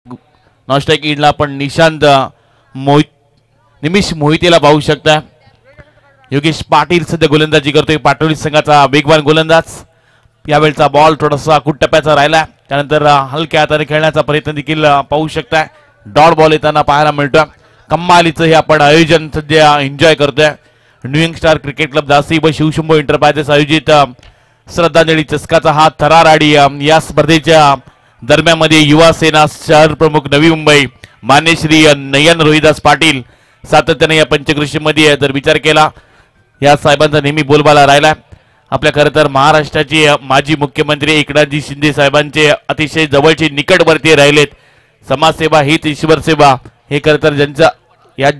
नॉस्ट्राइक इनला पण निशांत निमिष मोहितेला पाहू शकता। योगेश पाटील सध्या गोलंदाजी करतोय, पाटोली संघाचा वेगवान गोलंदाज। यावेळचा बॉल थोडासा कुटप्प्याचा राहिला, त्यानंतर हलक्या हाताने खेळण्याचा प्रयत्न देखील पाहू शकता। डॉट बॉल येताना पाहायला मिळतो। कमालीचं हे आपण आयोजन सध्या एन्जॉय करतोय। New young star cricket club दासी व शिवशंभो एंटरप्राइजेस आयोजित श्रद्धांजली चषकाचा हा थरार आणि या स्पर्धेच्या दरम्यानमध्ये युवा सेना शहर प्रमुख नवी मुंबई मान्य श्री नयन रोहिदास पाटील सातत्याने या पंचकृषीमध्ये जर विचार केला, या साहेबांचा नेहमी बोलबाला राहिला। आपल्या खरं तर महाराष्ट्राचे माजी मुख्यमंत्री एकनाथजी शिंदे साहेबांचे अतिशय जवळचे निकटवर्ती राहिलेत। समाजसेवा हीच ईश्वर सेवा हे खरं तर ज्यांच्या या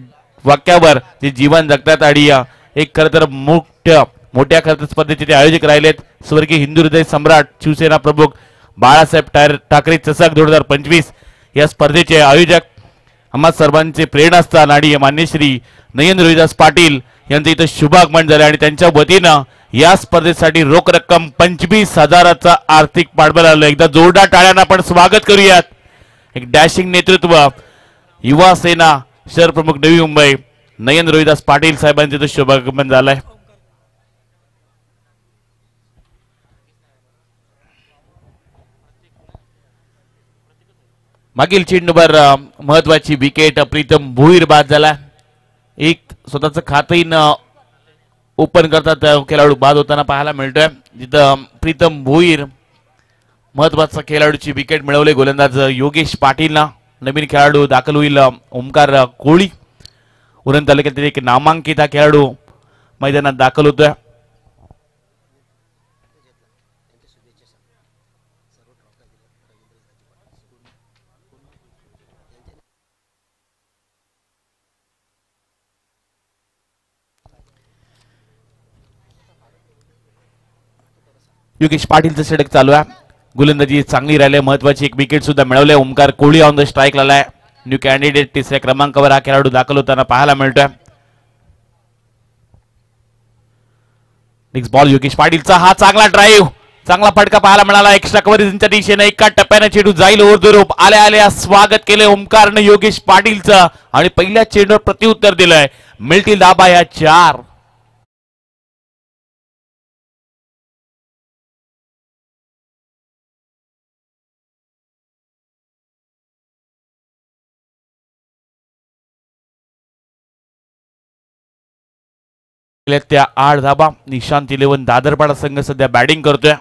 वाक्यावर ते जीवन जगतात आणि एक खरं तर मोठ्या खरं स्पर्धेचे ते आयोजक राहिलेत। स्वर्गीय हिंदू हृदय सम्राट शिवसेना प्रमुख बाळासाहेब ठाकरे चषक 2025 या स्पर्धेचे आयोजक आम्हा सर्वांचे प्रेरणास्थान आणि मान्य श्री नयन रोहिदास पाटील यांचे इथं शुभागमन झाले आणि त्यांच्या वतीनं या स्पर्धेसाठी रोख रक्कम 25,000चा आर्थिक पाठबळ आलं। एकदा जोरदार टाळ्यांना आपण स्वागत करूयात। एक डॅशिंग नेतृत्व युवा सेना शहर प्रमुख नवी मुंबई नयन रोहिदास पाटील साहेबांचे इथं शुभागमन झालंय। मागील चेंडूवर महत्वाची विकेट प्रीतम भोईर बाद झाला। एक स्वतःचं खातं ओपन करतात खेळाडू बाद होताना पाहायला मिळतोय, जिथं प्रीतम भोईर महत्वाचा खेळाडूची विकेट मिळवले। गोलंदाज योगेश पाटीलना नवीन खेळाडू दाखल होईल ओमकार कोळी। उरण तालुक्यातील एक नामांकित खेळाडू मैदानात दाखल होतोय। योगेश पाटीलचं षटक चालू आहे। गोलंदाजी चांगली राहिली, महत्वाची एक विकेट सुद्धा मिळवली। ओमकार कोळी ऑन द स्ट्राइक लालाय। न्यू कॅन्डिडेट तिसऱ्या क्रमांकावर हा खेळाडू दाखल होताना पाहायला मिळतोय। नेक्स्ट बॉल योगेश पाटीलचा हा चांगला ड्राइव्ह, चांगला फटका पाहायला मिळाला। एक्स्ट्रा कव्हरेजच्या दिशेने एका टप्प्याने चेंडू जाईल ओव्हर द रोप। आल्या स्वागत केले ओमकारने योगेश पाटीलचं आणि पहिल्या चेंडूवर प्रत्युत्तर दिलंय। मिळतील धाबा या 4। त्या 8 धाबा। निशांत 11 दादरपाडा संघ सध्या बॅटिंग करतोय।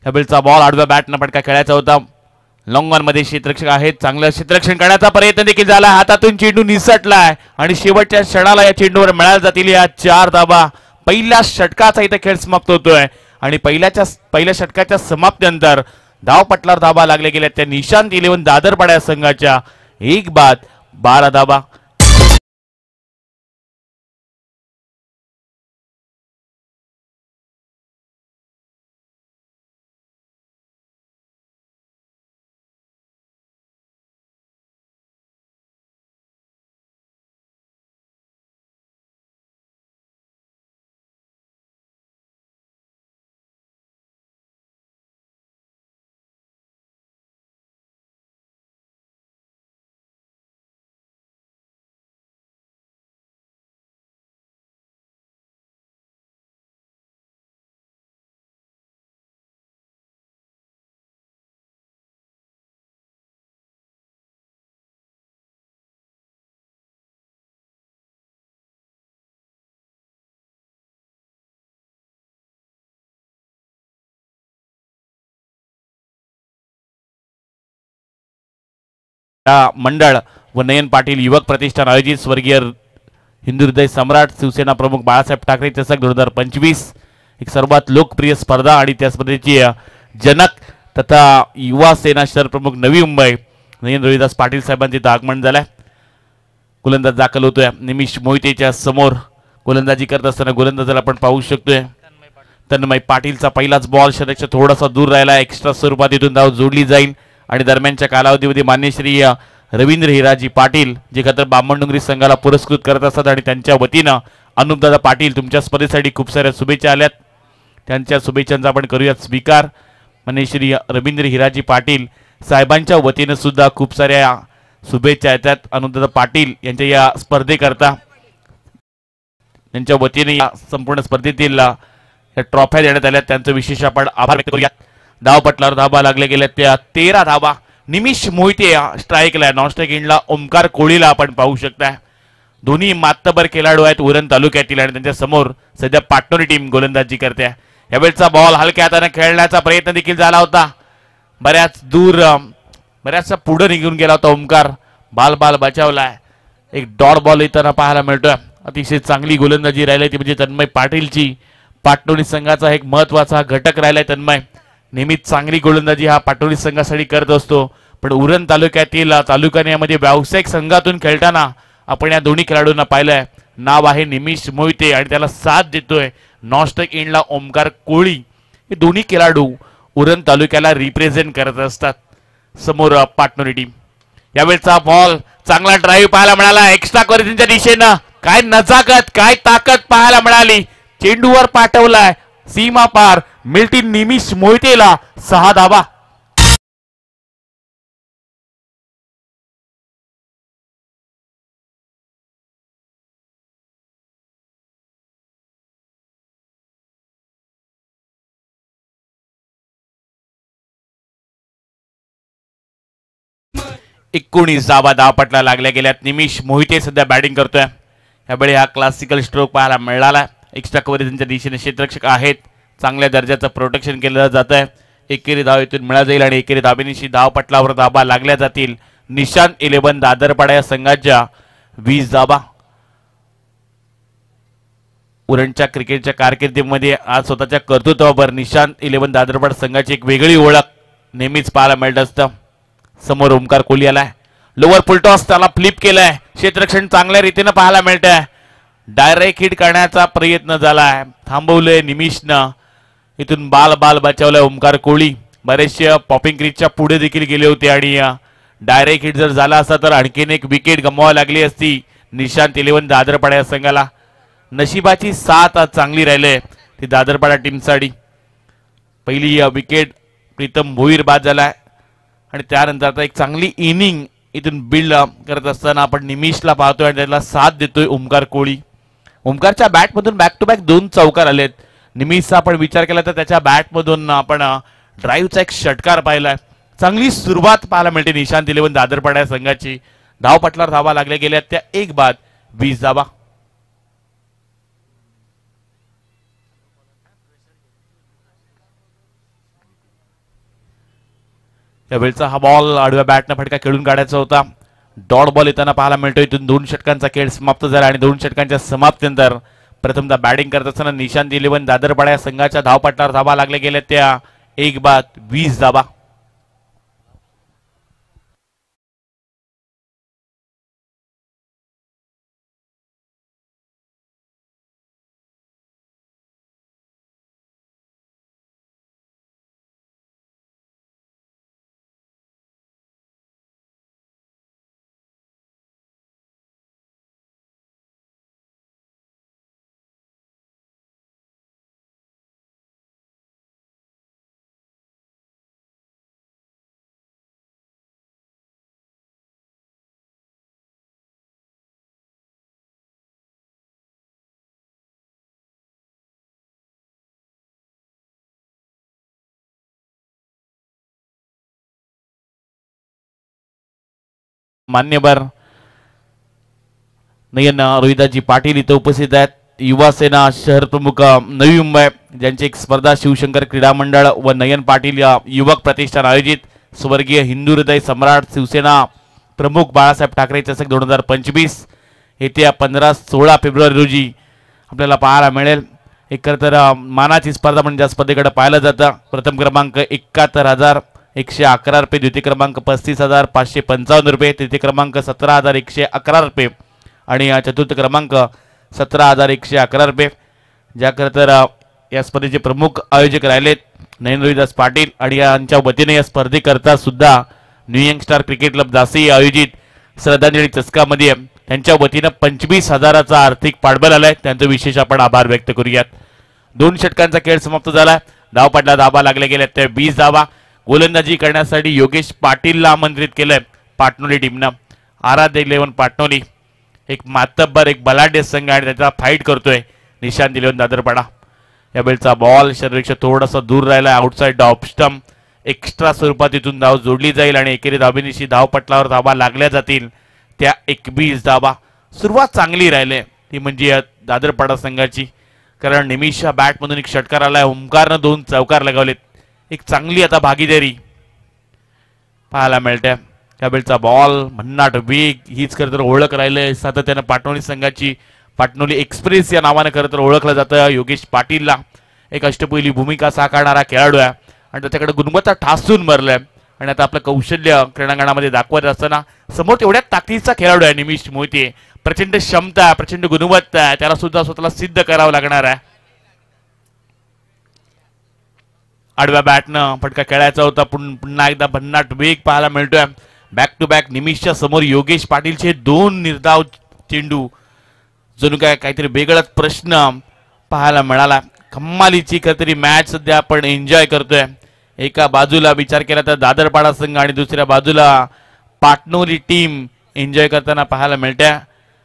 हॅबलचा बॉल आडव्या बॅटनं फटका खेळायचा होता। लॉंग ऑन मध्ये क्षेत्ररक्षक आहेत, चांगलं क्षेत्ररक्षण करण्याचा प्रयत्न देखील झाला। हातातून चेंडू निसटलाय आणि शेवटच्या क्षणाला या चेंडूवर मिळायला जातील या 4 धाबा। पहिल्या षटकाचा इथे खेळ समाप्त होतोय आणि पहिल्या षटकाच्या समाप्तीनंतर धावपटलावर धाबा लागले गेल्या त्या निशांत 11 दादरपाडा संघाच्या 1 बाद 12 धाबा। मंडळ व नयन पाटील युवक प्रतिष्ठान आयोजित स्वर्गीय हिंदू हृदय सम्राट शिवसेना प्रमुख बाळासाहेब ठाकरे चषक 2025 एक सर्वात लोकप्रिय स्पर्धा आणि त्या स्पर्धेची जनक तथा युवा सेना शहर प्रमुख नवी मुंबई नयन रोहिदास पाटील साहेबांचे आगमन झालंय। गोलंदाज दाखल होतोय निमिष मोहितेच्या समोर। गोलंदाजी करत असताना गोलंदाजाला आपण पाहू शकतोय तन्मय पाटीलचा पहिलाच बॉल शतकच्या थोडासा दूर राहिला। एक्स्ट्रा स्वरूपात इथून धाव जोडली जाईल आणि दरम्यानच्या कालावधीमध्ये मान्य श्री रवींद्र हिराजी पाटील जे खतर बामणडोंगरी संघाला पुरस्कृत करत असतात आणि त्यांच्या वतीनं अनुपदादा पाटील तुमच्या स्पर्धेसाठी खूप साऱ्या शुभेच्छा आल्यात, त्यांच्या शुभेच्छांचा आपण करूयात स्वीकार। मान्य श्री रवींद्र हिराजी पाटील साहेबांच्या वतीने सुद्धा खूप साऱ्या शुभेच्छा येतात अनुदादा पाटील यांच्या या स्पर्धेकरता. त्यांच्या वतीने या संपूर्ण स्पर्धेतील ट्रॉफ्या देण्यात आल्या, त्यांचं विशेष आपण आभार व्यक्त करूया. धावपटलावर धाबा लागले गेले त्या 13 धाबा. निमिष मोहिते स्ट्राईकला, नॉन स्ट्राईक एंडला ओमकार कोळीला आपण पाहू शकता. दोन्ही मातबर खेळाडू आहेत उरण तालुक्यातील आणि त्यांच्या समोर सध्या पाटणोरी टीम गोलंदाजी करते. यावेळचा बॉल हलक्या हाताने खेळण्याचा प्रयत्न देखील झाला होता, बऱ्याच दूर बऱ्याचसा पुढे निघून गेला होता ओमकार. बाल बचावलाय. एक डॉट बॉल येताना पाहायला मिळतोय. अतिशय चांगली गोलंदाजी राहिली ती म्हणजे तन्मय पाटीलची. पाटणोरी संघाचा एक महत्वाचा घटक राहिलाय तन्मय. नेहमीच चांगली गोलंदाजी हा पाटणोरी संघासाठी करत असतो, पण उरण तालुक्यातील तालुका यामध्ये व्यावसायिक संघातून खेळताना आपण या दोन्ही खेळाडूंना पाहिलंय. नाव आहे निमिष मोहिते आणि त्याला साथ देतोय नॉन स्ट्राईक एंडला ओमकार कोळी. हे दोन्ही खेळाडू उरण तालुक्याला रिप्रेझेंट करत असतात. समोर पाटणोरी टीम. यावेळचा बॉल चांगला ड्राईव्ह पाहायला मिळाला एक्स्ट्रा कव्हरेजच्या दिशेनं. काय नजाकत, काय ताकद पाहायला मिळाली. चेंडूवर पाठवलाय सीमा पार. मिळतील निमिष मोहितेला 6 धाबा. एकोणीस धाबा धावपटला लागल्या गेल्यात. निमिष मोहिते सध्या बॅटिंग करतोय. यावेळी हा क्लासिकल स्ट्रोक पाहायला मिळाला. एक्स्ट्रा कव्हरेजच्या दिशेने क्षेत्ररक्षक आहेत. चांगल्या दर्जाचं प्रोटेक्शन केलं जात आहे. एकेरी धाव इथून मिळा जाईल आणि एकेरी धावेनिशी धावपटलावर धाबा लागल्या जातील. निशांत 11 दादरपाडा या संघाच्या 20 धाबा. उरणच्या क्रिकेटच्या कारकिर्दीमध्ये आज स्वतःच्या कर्तृत्वावर निशांत 11 दादरपाडा संघाची एक वेगळी ओळख नेहमीच पाहायला मिळत असतं. समोर ओमकार कोहली आलाय. लोअर फुलटॉस त्याला फ्लिप केलाय. क्षेत्ररक्षण चांगल्या रीतीने पाहायला मिळतंय. डायरेक्ट हिट करण्याचा प्रयत्न झालाय, थांबवलंय निमिषनं. इथून बाल बचावलाय ओमकार कोहली. बरेचसे पॉपिंग क्रीजच्या पुढे देखील गेले होते आणि डायरेक्ट हिट जर झाला असता तर आणखीन एक विकेट गमवावी लागली असती निशांत 11 दादरपाडा या संघाला. नशिबाची साथ आज चांगली राहिले ती दादरपाडा टीमसाठी. पहिली विकेट प्रीतम भोईर बाद झालाय आणि त्यानंतर आता एक चांगली इनिंग इथून बिल्ड करत असताना आपण निमिषला पाहतोय आणि त्याला साथ देतोय ओमकार कोहली. ओमकारच्या बॅटमधून बॅक टू बॅक 2 चौकार आलेत. निमिषचा आपण विचार केला तर त्याच्या बॅटमधून आपण ड्राईव्हचा एक षटकार पाहिलाय. चांगली सुरुवात पाहायला मिळते निशांत 11 दादरपाडा संघाची. धावपटलावर धावा लागल्या गेल्या त्या 1 बाद 20 धावा. यावेळचा हा बॉल आडव्या बॅटनं फटका खेळून काढायचा होता. डॉट बॉल येताना पाहायला मिळतो. इथून 2 षटकांचा खेळ समाप्त झाला आणि 2 षटकांच्या समाप्तीनंतर प्रथमतः बॅटिंग करत असताना निशांत 11 दादरपाडा या संघाच्या धावपटलावर धावा लागल्या गेल्या त्या 1 बाद 20 धावा. मान्यवर नयन रोहिदाजी पाटील इथं उपस्थित आहेत. युवा सेना शहर प्रमुख नवी मुंबई ज्यांची एक स्पर्धा शिवशंकर क्रीडा मंडळ व नयन पाटील या युवक प्रतिष्ठान आयोजित स्वर्गीय हिंदू हृदय सम्राट शिवसेना प्रमुख बाळासाहेब ठाकरे चषक 2025 येत्या 15-16 फेब्रुवारी रोजी आपल्याला पाहायला मिळेल. एक तर मानाची स्पर्धा म्हणजे या स्पर्धेकडे पाहिलं जातं. प्रथम क्रमांक 71,111 रुपये, द्वितीय क्रमांक 35,555 रुपये, तृतीय क्रमांक 17,111 रुपये आणि चतुर्थ क्रमांक 17,111 रुपये. ज्याकरता तर या स्पर्धेचे प्रमुख आयोजक राहिलेत नयन रोहिदास पाटील आणि यांच्या वतीने या स्पर्धेकरता सुद्धा new young star cricket club दासी आयोजित श्रद्धांजली चषकामध्ये त्यांच्या वतीने 25,000चा आर्थिक पाठबळ आलाय. त्यांचे विशेष आपण आभार व्यक्त करूयात. 2 षटकांचा खेळ समाप्त झाला. धावपटला धाबा लागले गेले ते 20 धावा. गोलंदाजी करण्यासाठी योगेश पाटीलला आमंत्रित केलंय पाटणोली टीमनं. आराध्य 11 पाटणोली एक मातब्बर एक बलाढ्य संघ आणि त्याचा फाईट करतोय निशांत 11 दादरपाडा. या बेलचा बॉल शरीरपेक्षा थोडासा दूर राहिला आउटसाइड ऑफ स्टंप. एक्स्ट्रा स्वरूपात इथून धाव जोडली जाईल आणि एकेरी धाबीनिशी धावपटलावर धाबा लागल्या जातील त्या 21 धाबा. सुरुवात चांगली राहिले ती म्हणजे दादरपाडा संघाची, कारण निमिषा बॅटमधून एक षटकार आलाय. ओमकारनं 2 चौकार लगावलेत. एक चांगली आता भागीदारी पाहायला मिळते. त्या बेलचा बॉल भन्नाट वेग हीच खरं तर ओळख राहिले सातत्यानं पाटणोली संघाची. पाटणोली एक्सप्रेस या नावाने खरं तर ओळखलं जातं. योगेश पाटीलला एक अष्टपैली भूमिका साकारणारा खेळाडू आहे आणि त्याच्याकडे गुणवत्ता ठासून भरलाय आणि आता आपलं कौशल्य क्रीडांगणामध्ये दाखवत असताना समोर तेवढ्या ताकदीचा खेळाडू आहे निमिष मोहिते. प्रचंड क्षमता प्रचंड गुणवत्ता आहे, त्याला सुद्धा स्वतःला सिद्ध करावं लागणार आहे. आडव्या बॅटनं फटका खेळायचा होता, पुन्हा एकदा भन्नाट वेग पाहायला मिळतोय. बॅक टू बॅक निमिषच्या समोर योगेश पाटीलचे 2 निर्धाव चेंडू. जणू काय काहीतरी वेगळाच प्रश्न पाहायला मिळाला. कमालीची काहीतरी मॅच सध्या आपण एन्जॉय करतोय. एका बाजूला विचार केला तर दादरपाडा संघ आणि दुसऱ्या बाजूला पाटणोली टीम एन्जॉय करताना पाहायला मिळते.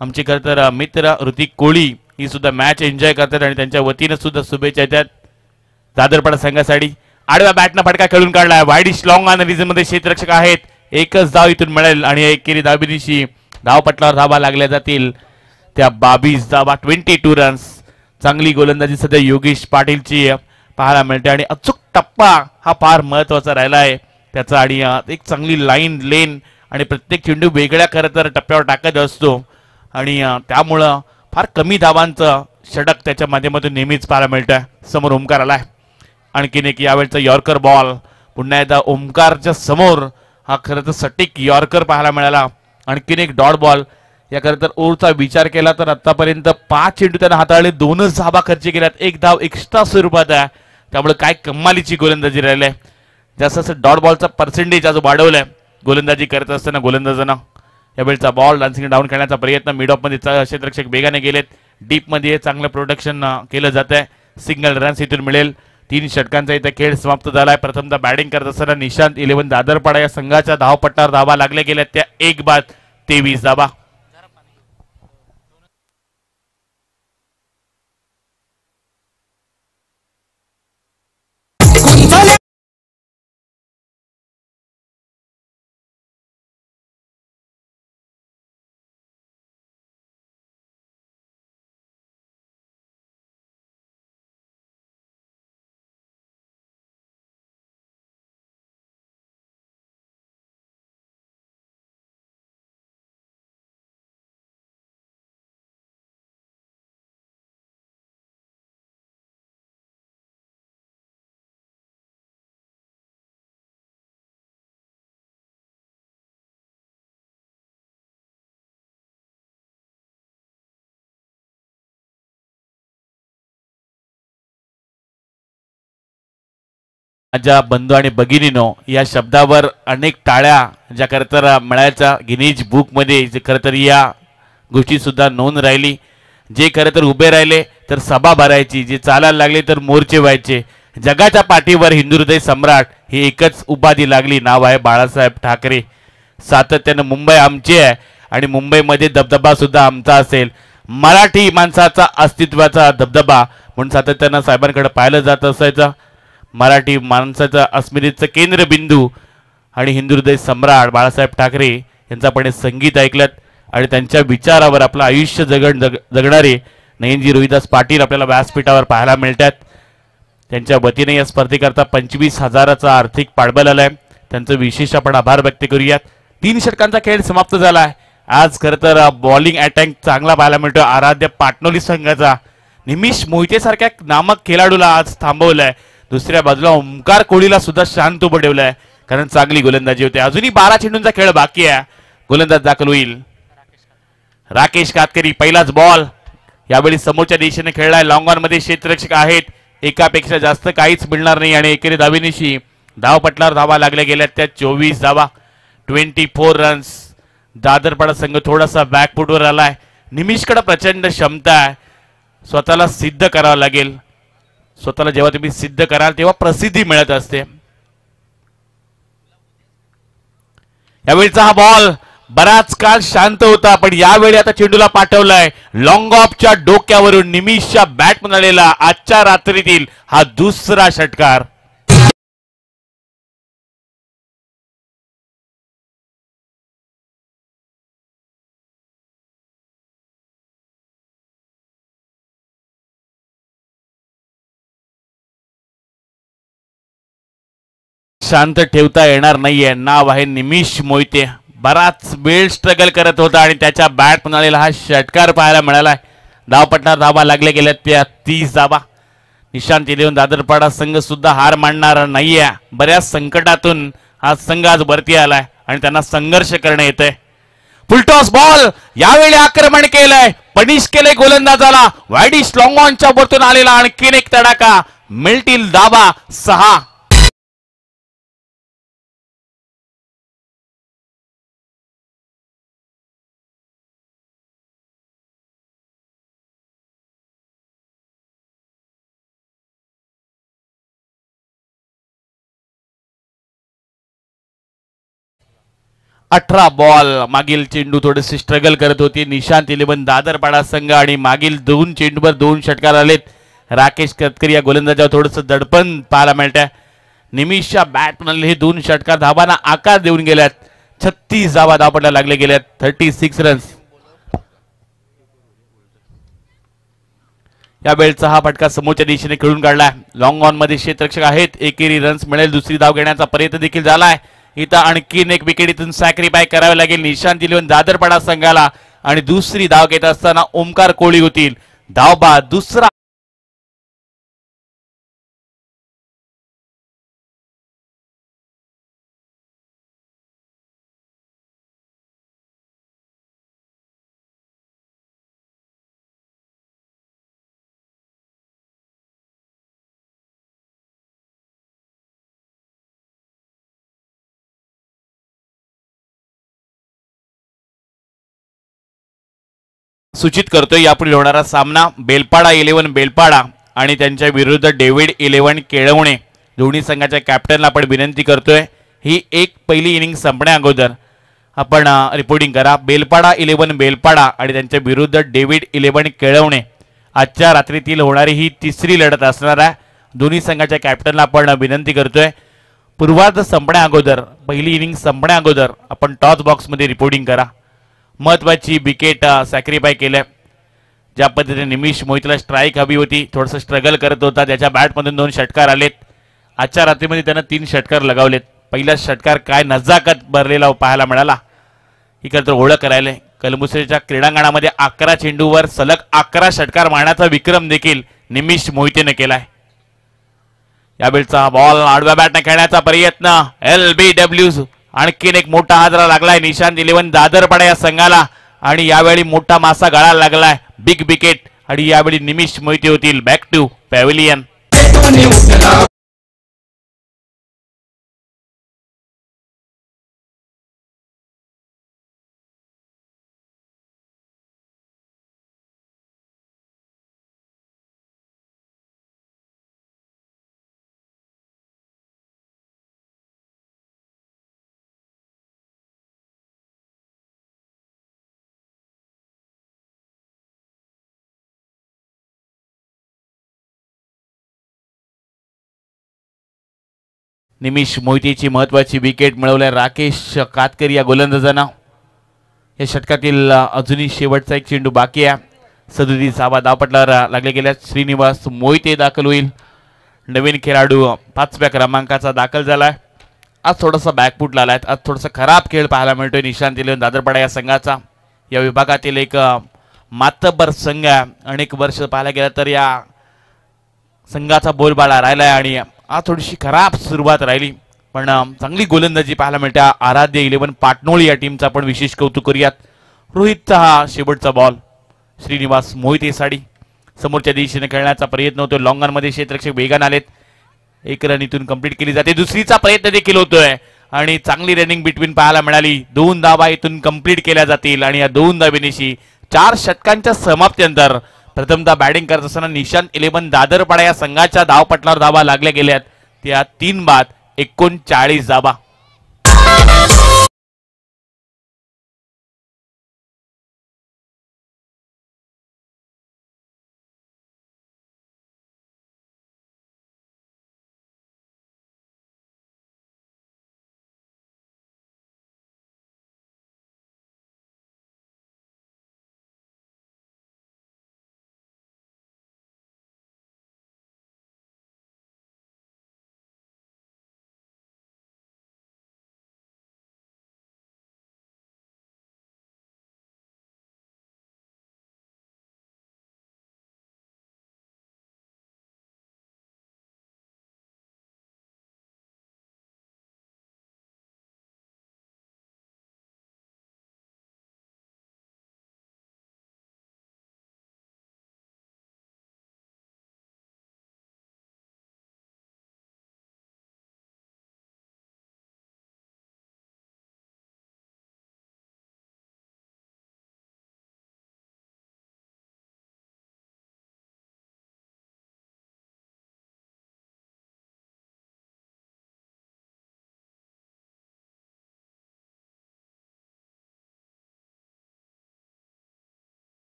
आमचे खरं तर मित्र ऋतिक कोळी ही सुद्धा मॅच एन्जॉय करतात आणि त्यांच्या वतीनं सुद्धा शुभेच्छा येतात दादरपाडा संघासाठी. आडव्या बॅटनं फटका खेळून काढलाय. वाईडिश लॉंग ऑन रिजन मध्ये क्षेत्ररक्षक आहेत. एकच धाव इथून मिळेल आणि एकेरी धाबीनिशी धावपटलावर धाबा लागल्या जातील त्या 22 धाबा. 22 रन्स. चांगली गोलंदाजी सध्या योगेश पाटीलची पाहायला मिळते आणि अचूक टप्पा हा फार महत्वाचा राहिला आहे त्याचा. आणि एक चांगली लाईन लेन आणि प्रत्येक चेंडू वेगळ्या खरं तर टप्प्यावर टाकत असतो आणि त्यामुळं फार कमी धावांचं षटक त्याच्या माध्यमातून नेहमीच पाहायला मिळतंय. समोर ओमकार आलाय. आणखीन एक यावेळचा यॉर्कर बॉल. पुन्हा एकदा ओमकारच्या समोर हा खरं तर सटीक यॉर्कर पाहायला मिळाला. आणखीन एक डॉट बॉल. या खरं तर ओव्हरचा विचार केला तर आतापर्यंत 5 चेंडू त्यांना हाताळले, 2च धाबा खर्च केल्यात, 1 धाव एक्स्ट्रा स्वरूपात आहे. त्यामुळे काय कमालीची गोलंदाजी राहिली. जास्त असं डॉट बॉलचा पर्सेंटेज आज वाढवलाय गोलंदाजी करत असताना गोलंदाजांना. यावेळचा बॉल डान्सिंग डाऊन करण्याचा प्रयत्न मिड ऑफ मध्ये क्षेत्ररक्षक वेगाने गेलेत. डीप मध्ये चांगलं प्रोडक्शन केलं जात आहे. सिंगल रन्स इथून मिळेल. 3 षटकांचा इथे खेळ समाप्त झालाय. प्रथमतः बॅटिंग करत असताना निशांत 11 दादरपाडा या संघाच्या धावपट्टावर धावा लागल्या गेल्या त्या 1 बाद 23 धाबा. माझ्या बंधू आणि भगिनीनो या शब्दावर अनेक टाळ्या ज्या खरं तर मिळायच्या गिनीज बुक मध्ये जे खरं तर या गोष्टी सुद्धा नोंद राहिली. जे खरं तर उभे राहिले तर सभा भरायची, जे चालायला लागले तर मोर्चे व्हायचे. जगाच्या पाठीवर हिंदू हृदय सम्राट ही एकच उपाधी लागली, नाव आहे बाळासाहेब ठाकरे. सातत्यानं मुंबई आमची आहे आणि मुंबईमध्ये दबदबा सुद्धा आमचा असेल. मराठी माणसाचा अस्तित्वाचा दबदबा म्हणून सातत्यानं साहेबांकडे पाहिलं जात असायचं. मराठी माणसाचा अस्मितेचं केंद्रबिंदू आणि हिंदू हृदय सम्राट बाळासाहेब ठाकरे यांचं आपण संगीत ऐकलं आणि त्यांच्या विचारावर आपलं आयुष्य जगणारे नयनजी रोहिदास पाटील आपल्याला व्यासपीठावर पाहायला मिळतात. त्यांच्या वतीने या स्पर्धेकरता 25,000चा आर्थिक पाठबळ आलाय. त्यांचं विशेष आपण आभार व्यक्त करूयात. 3 षटकांचा खेळ समाप्त झालाय. आज खरं तर बॉलिंग अटॅक चांगला पाहायला मिळतो. आराध्य पाटणोली संघाचा निमिष मोहिते सारख्या नामक खेळाडूला आज थांबवलंय. दुसऱ्या बाजूला ओमकार कोळीला सुद्धा शांत उभं ठेवलंय कारण चांगली गोलंदाजी होते. अजूनही 12 चेंडूंचा खेळ बाकी आहे. गोलंदाज दाखल होईल राकेश कातकरी. पहिलाच बॉल यावेळी समोरच्या दिशेने खेळलाय. लॉंग ऑन मध्ये क्षेत्ररक्षक आहेत. एकापेक्षा जास्त काहीच मिळणार नाही आणि एकेरी धावेनिशी धावपटलावर धावा लागल्या गेल्या त्या 24 धावा. 24 रन्स. दादरपाडा संघ थोडासा बॅकफुटवर आलाय. निमिषकडे प्रचंड क्षमता आहे. स्वतःला सिद्ध करावं लागेल. स्वतःला जेव्हा तुम्ही सिद्ध कराल तेव्हा प्रसिद्धी मिळत असते. यावेळचा हा बॉल बराच काळ शांत होता, पण यावेळी आता चेंडूला पाठवलाय लॉंग ऑफच्या डोक्यावरून निमिषच्या बॅट आलेला आजच्या रात्रीतील हा दुसरा षटकार. शांत ठेवता येणार नाहीये. नाव आहे निमिष मोहिते. बराच वेळ स्ट्रगल करत होता आणि त्याच्या बॅट आलेला हा षटकार पाहायला मिळालाय. धावपटणार धावा लागल्या गेल्यात त्या 30 धावा. निशांत इलेव्हन दादरपाडा संघ सुद्धा हार मानणार नाहीये. बऱ्याच संकटातून हा संघ आज वरती आलाय आणि त्यांना संघर्ष करणे येतंय. फुलटॉस बॉल यावेळी आक्रमण केलंय, पनिश केलंय गोलंदाजाला. वाईडिश लॉंग ऑनच्या वरतून आलेला आणखीन एक तडाखा. मिळतील धावा 6. 18 बॉल. मागील चेंडू थोडेसे स्ट्रगल करत होती निशांत इलेव्हन दादरपाडा संघ आणि मागील 2 चेंडूवर 2 षटकार आलेत. राकेश कतकरी या गोलंदाजावर थोडंसं दडपण पाहायला मिळतंय. निमिषच्या बॅट हे 2 षटकार धावांना आकार देऊन गेल्यात. 36 धावा धावपटला लागले गेल्यात. 36 रन्स. या वेळचा हा फटका समोरच्या दिशेने खेळून काढलाय. लॉंग ऑन मध्ये क्षेत्ररक्षक आहेत. एकेरी रन्स मिळेल. दुसरी धाव घेण्याचा प्रयत्न देखील झालाय. इथं आणखीन एक विकेट इथून सॅक्रिफाय करावे लागेल निशांत इलेव्हन दादरपाडा संघाला आणि दुसरी धाव घेत असताना ओमकार कोळी होतील. धावबा दुसरा सूचित करतोय. यापुढे होणारा सामना बेलपाडा इलेव्हन बेलपाडा आणि त्यांच्या विरुद्ध डेव्हिड इलेव्हन केळवणे. दोन्ही संघाच्या कॅप्टनला आपण विनंती करतोय ही एक पहिली इनिंग संपण्या अगोदर आपण रिपोर्टिंग करा. बेलपाडा इलेव्हन बेलपाडा आणि त्यांच्या विरुद्ध डेव्हिड इलेव्हन केळवणे. आजच्या रात्रीतील होणारी ही तिसरी लढत असणार आहे. दोन्ही संघाच्या कॅप्टनला आपण विनंती करतोय पूर्वार्ध संपण्या अगोदर पहिली इनिंग संपण्या अगोदर आपण टॉस बॉक्समध्ये रिपोर्टिंग करा. महत्वाची विकेट सॅक्रिफाय केलं. ज्या पद्धतीने निमिष मोहितला स्ट्राईक हवी होती, थोडंसं स्ट्रगल करत होता. त्याच्या बॅटमधून 2 षटकार आलेत. आजच्या रात्रीमध्ये त्यानं 3 षटकार लगावलेत. पहिला षटकार काय नजाकत भरलेला पाहायला मिळाला. ही खरं तर ओळख करायला कलमुसरीच्या क्रीडांगणामध्ये 11 चेंडूवर सलग 11 षटकार मारण्याचा विक्रम देखील निमिष मोहितेने केलाय. यावेळचा बॉल आडव्या बॅटने खेळण्याचा प्रयत्न. LBW आणखीन एक मोठा हादरा लागलाय निशांत इलेव्हन दादरपाडा या संघाला आणि यावेळी मोठा मासा गळायला लागलाय. बिग विकेट आणि यावेळी निमिष मोहिते होतील बॅक टू पॅव्हिलियन. निमिष मोहितेची महत्वाची विकेट मिळवल्या राकेश कातकरी या गोलंदाजांना. या षटकातील अजूनही शेवटचा एक चेंडू बाकी आहे. 37 धावपटलावर लागले गेल्या. श्रीनिवास मोहिते दाखल होईल. नवीन खेळाडू 5व्या क्रमांकाचा दाखल झालाय. आज थोडासा बॅकफुटला आलाय. आज थोडासा खराब खेळ पाहायला मिळतोय निशांत इलेव्हन दादरपाडा या संघाचा. या विभागातील एक मातब्बर संघ आहे. अनेक वर्ष पाहायला गेला तर या संघाचा बोलबाला राहिलाय आणि आज थोडीशी खराब सुरुवात राहिली, पण चांगली गोलंदाजी पाहायला मिळते. आराध्य इलेव्हन पाटणोळी या टीमचा पण विशेष कौतुक करूयात. रोहितचा हा शेवटचा बॉल. श्रीनिवास मोहिते साडी समोरच्या दिशेने खेळण्याचा प्रयत्न होतो. लॉंग ऑनमध्ये क्षेत्ररक्षक वेगान आलेत. 1 रन इथून कंप्लीट केली जाते. दुसरीचा प्रयत्न देखील होतोय आणि चांगली रनिंग बिटवीन पाहायला मिळाली. 2 धावा इथून कंप्लीट केल्या जातील आणि या 2 धावेनिशी 4 षटकांच्या समाप्तीनंतर प्रथमतः बॅटिंग करत असताना निशांत इलेव्हन दादरपाडा या संघाच्या धावपटलावर धावा लागल्या गेल्यात त्या 3 बाद 39 धावा.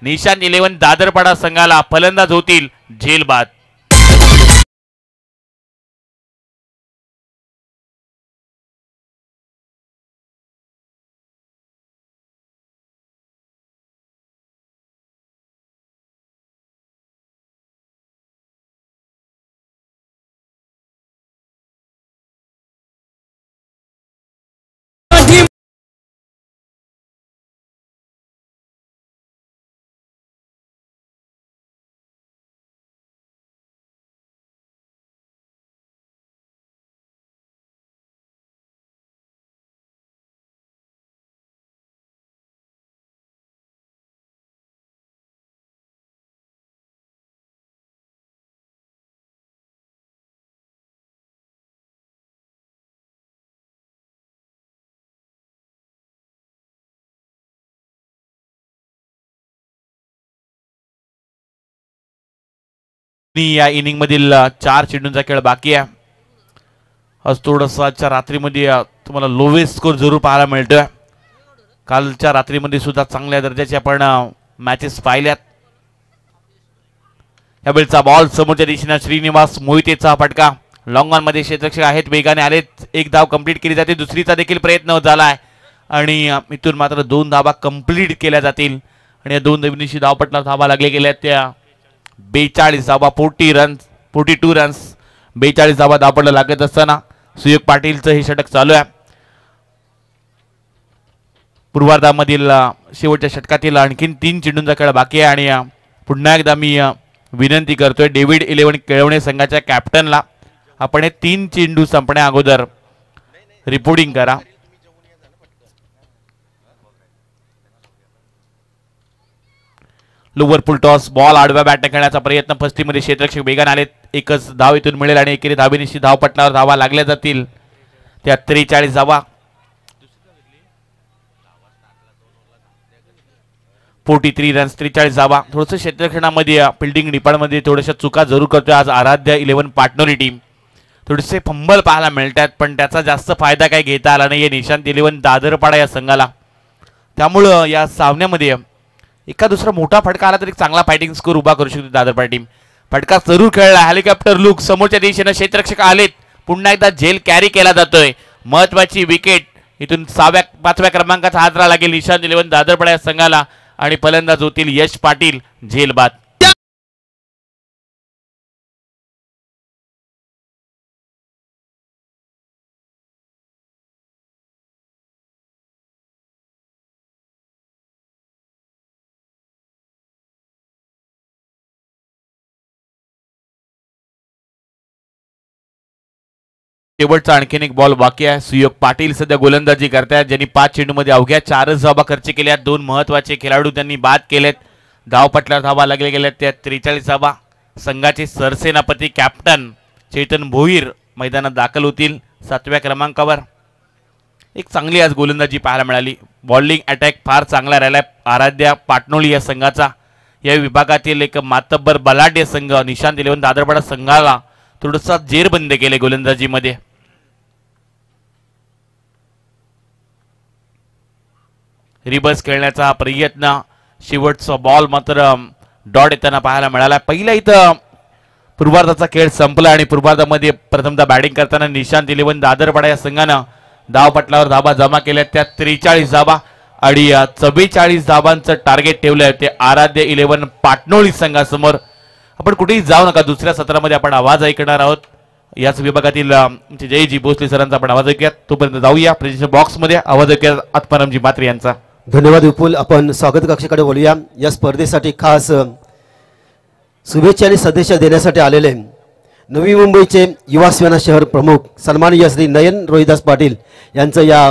निशांत 11 दादरपाडा संघाला फलंदाज होतील झेलबाद. या इनिंग मधील 4 चेंडूंचा खेळ बाकी आहे. आज थोडंसं आजच्या रात्रीमध्ये तुम्हाला लोवेस्ट स्कोर जरूर पाहायला मिळतोय. कालच्या रात्रीमध्ये सुद्धा चांगल्या दर्जाचे आपण मॅचेस पाहिल्यात. यावेळचा बॉल समोरच्या दिशेने श्रीनिवास मोहितेचा फटका लॉंग ऑन मध्ये क्षेत्ररक्षक आहेत, वेगाने आलेत. एक धाव कंप्लीट केली जाते, दुसरीचा देखील प्रयत्न झालाय आणि इथून मात्र 2 धावा कंप्लीट केल्या जातील आणि या 2 धावांशी धावपटला धावा लागले गेल्या त्या 42 धावा 42 रन्स 42 धावा धावपटला लागत असताना सुयोग पाटीलचं हे षटक चालू आहे. पूर्वार्धामधील शेवटच्या षटकातील आणखीन 3 चेंडूंचा खेळ बाकी आहे आणि पुन्हा एकदा मी विनंती करतोय डेव्हिड 11 केळवणे संघाच्या कॅप्टनला, आपण हे 3 चेंडू संपण्या अगोदर रिपोर्टिंग करा. लोवर फुल टॉस बॉल आडव्या बॅटने खेळण्याचा प्रयत्न, फस्टीमध्ये क्षेत्ररक्षक वेगाने आलेत. एकच धाव इथून मिळेल आणि एकेरी धावेनिशी धावपटलावर धावा लागल्या जातील त्या 43 धावा. 43 रन्स 43 धावा. थोडंसं क्षेत्ररक्षणामध्ये फिल्डिंग डिपार्टमेंटमध्ये थोड्याशा चुका जरूर करतोय आज आराध्य 11 पाटणोली टीम. थोडेसे फंबल पाहायला मिळतात पण त्याचा जास्त फायदा काही घेता आला नाही निशांत 11 दादरपाडा या संघाला. त्यामुळं या सामन्यामध्ये एका दुसरा मोठा फटका आला तरी चांगला फायटिंग स्कोर उभा करू शकते दादरपाडा टीम. फटका जरूर खेळला, हेलिकॉप्टर लुक समोरच्या दिशेने क्षेत्ररक्षक आलेत. पुन्हा एकदा झेल कॅरी केला जातोय. महत्वाची विकेट इथून 5व्या क्रमांकाचा हादरा लागेल निशांत 11 दादरपाडा या संघाला आणि फलंदाज होतील यश पाटील झेलबाद. शेवटचा आणखीन एक बॉल बाकी आहे. सुयोग पाटील सध्या गोलंदाजी करतायत, ज्यांनी 5 चेंडूमध्ये अवघ्या 4 धावा खर्च केल्या. 2 महत्वाचे खेळाडू त्यांनी बाद केलेत. धावपटलावर धावा लागले गेल्यात त्या 43 धावा. संघाचे सरसेनापती कॅप्टन चेतन भोईर मैदानात दाखल होतील 7व्या क्रमांकावर. एक चांगली आज गोलंदाजी पाहायला मिळाली. बॉलिंग अटॅक फार चांगला राहिलाय आराध्या पाटणोली या संघाचा. या विभागातील एक मातब्बर बलाढ्य संघ निशांत 11 दादरपाडा संघाला थोडंसं जेरबंद केले गोलंदाजीमध्ये. रिबर्स खेळण्याचा प्रयत्न, शेवटचा बॉल मात्र डॉट येताना पाहायला मिळाला. पहिला इथं पूर्वार्धाचा खेळ संपला आणि पूर्वार्धामध्ये प्रथमतः बॅटिंग करताना निशांत 11 दादरपाडा या संघानं धावपटलावर धावा जमा केल्या त्या 43 धावा आणि 44 धावांचं टार्गेट ठेवलं आहे ते आराध्य 11 पाटणोली संघासमोर. आपण कुठेही जाऊ नका, दुसऱ्या सत्रामध्ये आपण आवाज ऐकणार आहोत. याच विभागातील जयजी भोसले सरांचा आपण आवाज ऐकूयात. तोपर्यंत जाऊया प्रेझेंटेशन बॉक्समध्ये, आवाज ऐकूया आत्मारामजी म्हात्रे यांचा. धन्यवाद विपुल. आपण स्वागत कक्षेकडे बोलूया. या स्पर्धेसाठी खास शुभेच्छा आणि सदिच्छा देण्यासाठी आलेले नवी मुंबईचे युवा सेना शहर प्रमुख सन्माननीय श्री नयन रोहिदास पाटील यांचं या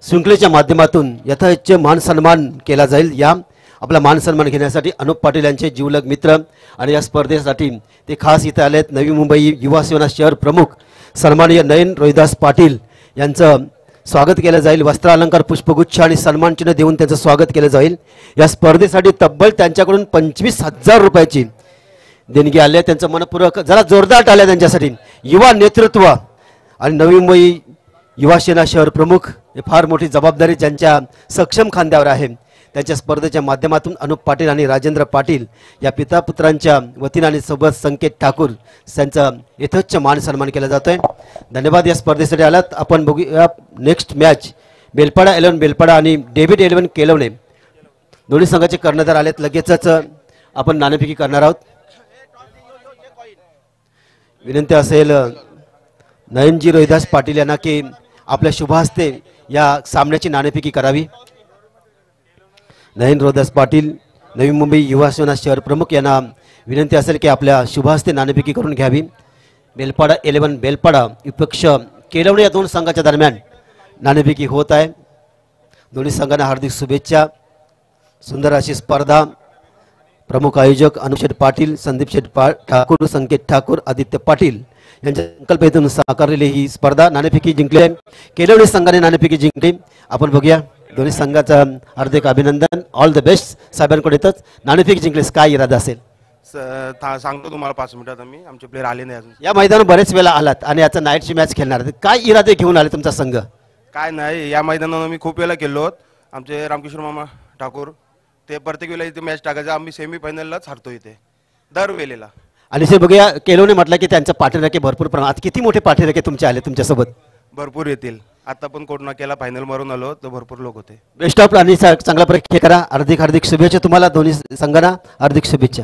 शृंखलेच्या माध्यमातून यथायोग्य मान सन्मान केला जाईल. या आपला मान सन्मान घेण्यासाठी अनुप पाटील यांचे जीवलग मित्र आणि या स्पर्धेसाठी ते खास इथे आलेत. नवी मुंबई युवा सेना शहर प्रमुख सन्माननीय नयन रोहिदास पाटील यांचं स्वागत केलं जाईल. वस्त्र अलंकार पुष्पगुच्छ आणि सन्मानचिन्ह देऊन त्यांचं स्वागत केलं जाईल. या स्पर्धेसाठी तब्बल त्यांच्याकडून 25,000 रुपयाची देणगी आली आहे. त्यांचं मनपूर्वक जरा जोरदार टाळ्या त्यांच्यासाठी. युवा नेतृत्व आणि नवी मुंबई युवा सेना शहर प्रमुख हे फार मोठी जबाबदारी ज्यांच्या सक्षम खांद्यावर आहे त्यांच्या स्पर्धेच्या माध्यमातून अनुप पाटील आणि राजेंद्र पाटील या पिता पुत्रांच्या वतीने आणि सोबत संकेत ठाकूर यांचा यथोच्च मान सन्मान केला जातोय. धन्यवाद या स्पर्धेसाठी आलात. आपण बघूया नेक्स्ट मॅच बेलपाडा 11 बेलपाडा आणि डेव्हिड 11 केलवणे दोन्ही संघाचे कर्णधार आलेत. लगेचच आपण नाणेफेकी करणार आहोत. विनंती असेल नयनजी रोहिदास पाटील यांना की आपल्या शुभ हस्ते या सामन्याची नाणेफेकी करावी. नयन रोहिदास पाटील नवी मुंबई युवा सेना शहर प्रमुख यांना विनंती असेल की आपल्या शुभ हस्ते नाणेफेकी करून घ्यावी. बेलपाडा 11 बेलपाडा विपक्ष केलवणे या दोन संघाच्या दरम्यान नाणेफेकी होत आहे. दोन्ही संघांना हार्दिक शुभेच्छा. सुंदर अशी स्पर्धा. प्रमुख आयोजक अनुप शेठ पाटील, संदीप शेठ ठाकूर, संकेत ठाकूर, आदित्य पाटील यांच्या संकल्पनेतून साकारलेली ही स्पर्धा. नाणेफेकी जिंकली आहे. केलवणे संघाने नाणेफेकी जिंकली. आपण बघूया दोन्ही संघाचं हार्दिक अभिनंदन. ऑल द बेस्ट साहेबांकडे येतच. नाणेफेकी जिंकलीस काय इरादा असेल सांगतो तुम्हाला 5 मिनिटात. आम्ही आमचे प्लेयर आले नाही अजून. या मैदानावर बरेच वेळा आलात आणि आता नाईटची मॅच खेळणार आहेत. काय इरादे घेऊन आले तुमचा संघ? काय नाही, या मैदानावर आम्ही खूप वेळा खेळलो. आमचे रामकिशोर मामा ठाकूर ते प्रत्येक वेळेला इथे मॅच टाकायचं. आम्ही सेमीफायनललाच हरतो इथे दरवेळेला. आणि ते बघूया केलवणे म्हटलं की त्यांचं पाठीराखे भरपूर प्रमाणात. किती मोठे पाठीराखे तुमचे आले तुमच्यासोबत? भरपूर येतील. आता पण कोरोना केला, फायनल मारून आलो तर भरपूर लोक होते. बेस्ट ऑफ आणि चांगला प्रयत्न करा. हार्दिक हार्दिक शुभेच्छा तुम्हाला दोन्ही संघांना. हार्दिक शुभेच्छा.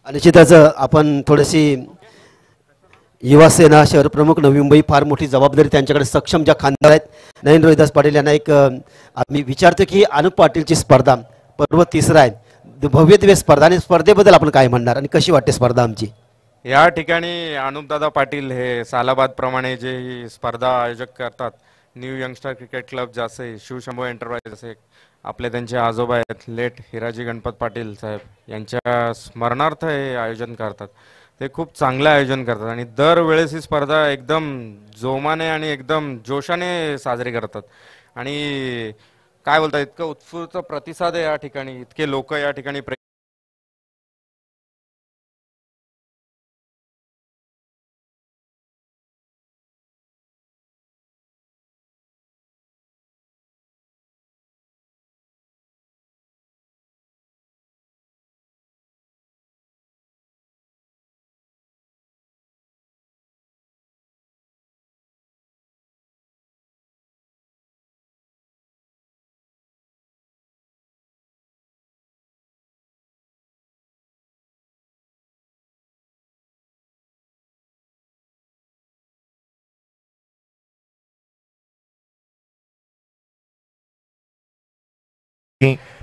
निश्चितच आपण थोडीशी युवा सेना शहर प्रमुख नवी मुंबई फार मोठी जबाबदारी त्यांच्याकडे सक्षम ज्या खांदार आहेत. नयन रोहिदास पाटील यांना एक आम्ही विचारतो की अनुप पाटीलची स्पर्धा पर्व तिसरा आहे. भव्य दिव्य स्पर्धा आणि स्पर्धेबद्दल आपण काय म्हणणार आणि कशी वाटते स्पर्धा आमची? या ठिकाणी अनुपदादा पाटील हे सालाबाद प्रमाणे जे ही स्पर्धा आयोजक करतात, न्यू यंगस्टर क्रिकेट क्लब जसे शिवशंभू एंटरप्राइज असे आपले त्यांचे आजोबा आहेत लेट हिराजी गणपत पाटील साहेब यांच्या स्मरणार्थ हे आयोजन करतात. ते खूप चांगलं आयोजन करतात आणि दरवेळेस ही स्पर्धा एकदम जोमाने आणि एकदम जोशाने साजरी करतात. आणि काय बोलतात, इतकं उत्स्फूर्त प्रतिसाद आहे या ठिकाणी, इतके लोक या ठिकाणी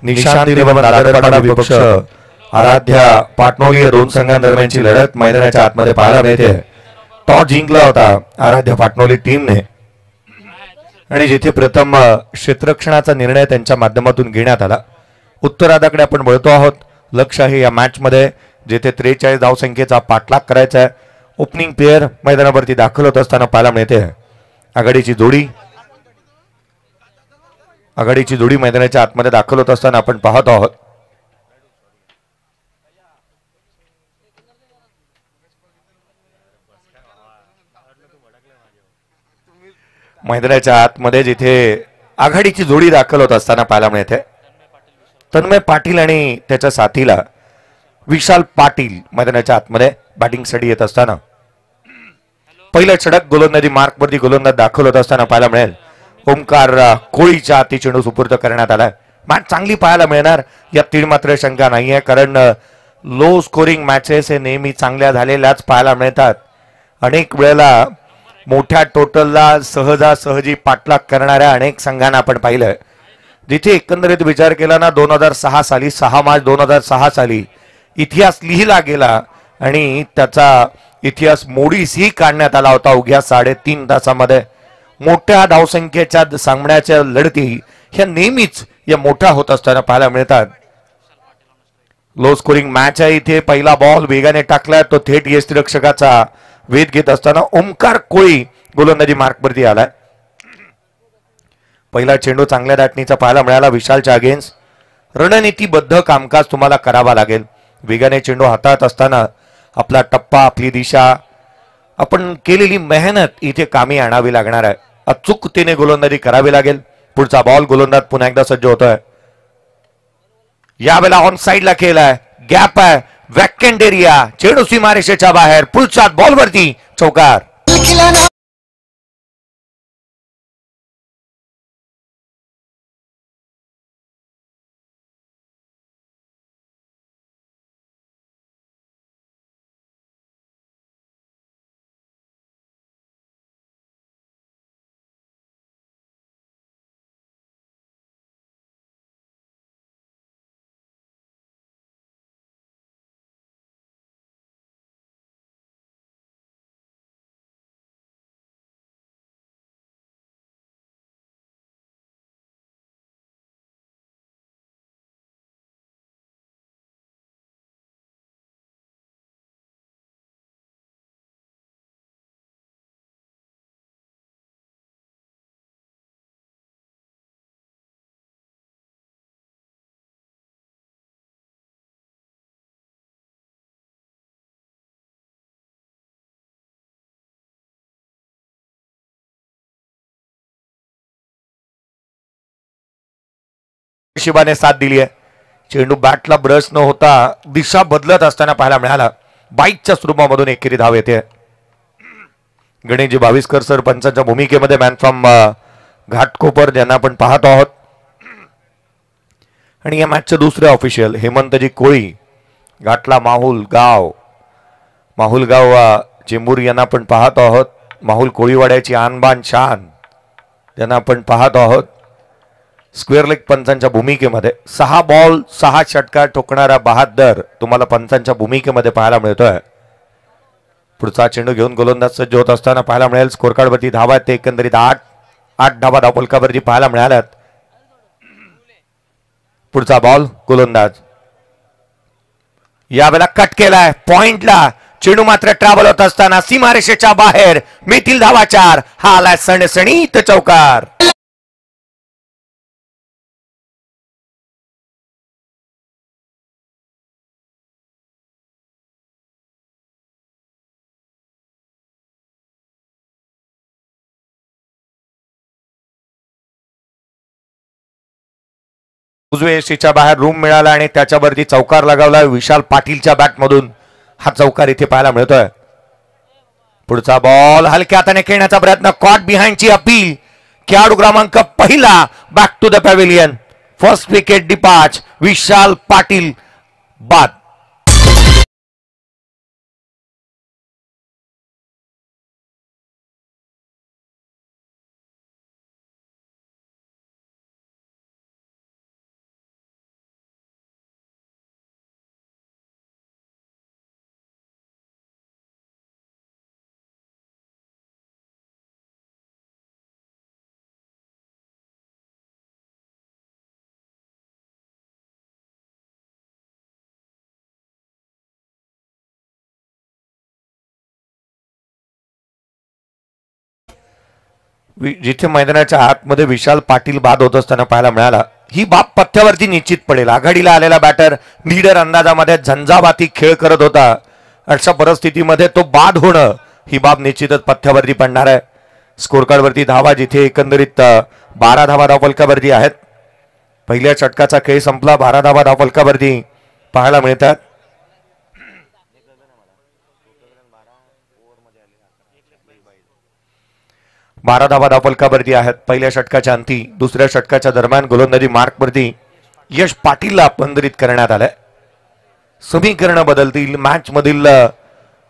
निशांत 11 दादरपाडा विपक्ष आराध्या पाटणोली या दोन संघांदरम्यानची लढत मैदानाच्या आतमध्ये पाहायला मिळते. टॉस जिंकला होता आराध्या पाटणोली टीमने आणि जिथे प्रथम क्षेत्ररक्षणाचा निर्णय त्यांच्या माध्यमातून घेण्यात आला. उत्तरार्धाकडे आपण वळतो आहोत. लक्ष आहे या मॅच मध्ये जिथे 43 धावसंख्येचा पाठलाग करायचा आहे. ओपनिंग प्लेयर मैदानावरती दाखल होत असताना पाहायला मिळते. आघाडीची जोडी मैदानाच्या आतमध्ये दाखल होत असताना आपण पाहत आहोत. मैदानाच्या आतमध्ये जिथे आघाडीची जोडी दाखल होत असताना पाहायला मिळते. तन्मय पाटील आणि त्याच्या साथीला विशाल पाटील मैदानाच्या आतमध्ये बॅटिंगसाठी येत असताना पहिल्या षटक गोलंदाजी मार्कवरती गोलंदाज दाखल होत असताना पाहायला मिळेल. ओमकार कोळीच्या हाती चेंडू सुपूर्द करण्यात आलाय. मॅच चांगली पाहायला मिळणार यात तीळ मात्र शंका नाहीये, कारण लो स्कोरिंग मॅचेस हे नेहमी चांगल्या झालेल्याच पाहायला मिळतात. अनेक वेळेला मोठ्या टोटलला सहजासहजी पाठलाग करणाऱ्या अनेक संघांना आपण पाहिलंय. जिथे एकंदरीत विचार केला ना 2006 साली 6 मार्च 2006 साली इतिहास लिहिला गेला आणि त्याचा इतिहास मोडीसही काढण्यात आला होता अवघ्या 3.5 तासामध्ये. मोठ्या धावसंख्येच्या सामन्याच्या लढती ह्या नेहमीच या मोठ्या होत असताना पाहायला मिळतात. लो स्कोरिंग मॅच आहे. इथे पहिला बॉल वेगाने टाकला तो थेट यष्टिरक्षकाचा वेध घेत असताना ओमकार कोळी गोलंदाजी मार्कवरती आलाय. पहिला चेंडू चांगल्या दाटणीचा पाहायला मिळाला विशालच्या अगेन्स्ट. रणनीतीबद्ध कामकाज तुम्हाला करावा लागेल. वेगाने चेंडू हातात असताना आपला टप्पा, आपली दिशा, आपण केलेली मेहनत इथे कामी आणावी लागणार आहे. अचूकतेने गोलंदाजी करावी लागेल. पुढचा बॉल गोलंदाज पुन्हा एकदा सज्ज होतोय. यावेळेला ऑन साइडला केलाय, गॅप आहे, वॅकंट एरिया, चेंडू सीमारेषेच्या बाहेर, पुढच्या बॉलवरती चौकार. शिबाने साथ दिली आहे. चेंडू बॅटला ब्रश न होता दिशा बदलत असताना पाहायला मिळाला. बाईकच्या स्वरूपामधून एकेरी धाव येते. गणेशजी भाविस्कर सरपंचांच्या भूमिकेमध्ये मॅन फ्रॉम घाटकोपर ज्यांना आपण पाहत आहोत. आणि या मॅचचे दुसरे ऑफिशियल हेमंतजी कोळी, घाटला माहुल गाव चेंबूर यांना आपण पाहत आहोत. माहुल कोळीवाड्याची आणबान शान ज्यांना आपण पाहत आहोत. स्क्वेअर लेग पंचांच्या भूमिकेमध्ये 6 बॉल 6 षटकार ठोकणारा बहादर तुम्हाला पंचांच्या भूमिकेमध्ये पाहायला मिळतोय. पुढचा चेंडू घेऊन गोलंदाज सज्ज होत असताना पाहायला मिळेल. स्कोर कार्डवरती धावा ते एकंदरीत 8 धावा धावफलकावरती पाहायला मिळाल्यात. पुढचा बॉल गोलंदाज यावेळेला कट केलाय पॉइंटला. चेंडू मात्र ट्रॅव्हल होत असताना सीमारेषेच्या बाहेर मिळतील धावा 4. हा आलाय सणसणीत चौकार. उजवे यष्टीच्या बाहेर रूम मिळाला आणि त्याच्यावरती चौकार लगावला. विशाल पाटीलच्या बॅटमधून हा चौकार इथे पाहायला मिळतोय. पुढचा बॉल हलक्या हाताने खेळण्याचा प्रयत्न, कॉट बिहाइंडची अपील. खेळाडू क्रमांक पहिला back to the pavilion. First wicket डिपाच, विशाल पाटील बाद. जिथे मैदानाच्या आतमध्ये विशाल पाटील बाद होत असताना पाहायला मिळाला. ही बाब पथ्यावरती निश्चित पडेल. आघाडीला आलेला बॅटर लीडर अंदाजामध्ये झंझावाती खेळ करत होता. अशा परिस्थितीमध्ये तो बाद होणं ही बाब निश्चितच पथ्यावरती पडणार आहे. स्कोर कार्डवरती धावा जिथे एकंदरीत 12 धावा धावफलकावरती आहेत. पहिल्या षटकाचा खेळ संपला. 12 धावा धावफलकावरती पाहायला मिळतात. बारा धावा धावफलकावरती आहेत पहिल्या षटकाच्या अंती. दुसऱ्या षटकाच्या दरम्यान गोलंदाजी मार्कवरती यश पाटीलला पंधरीत करण्यात आलंय. समीकरण बदलतील. मॅच मधील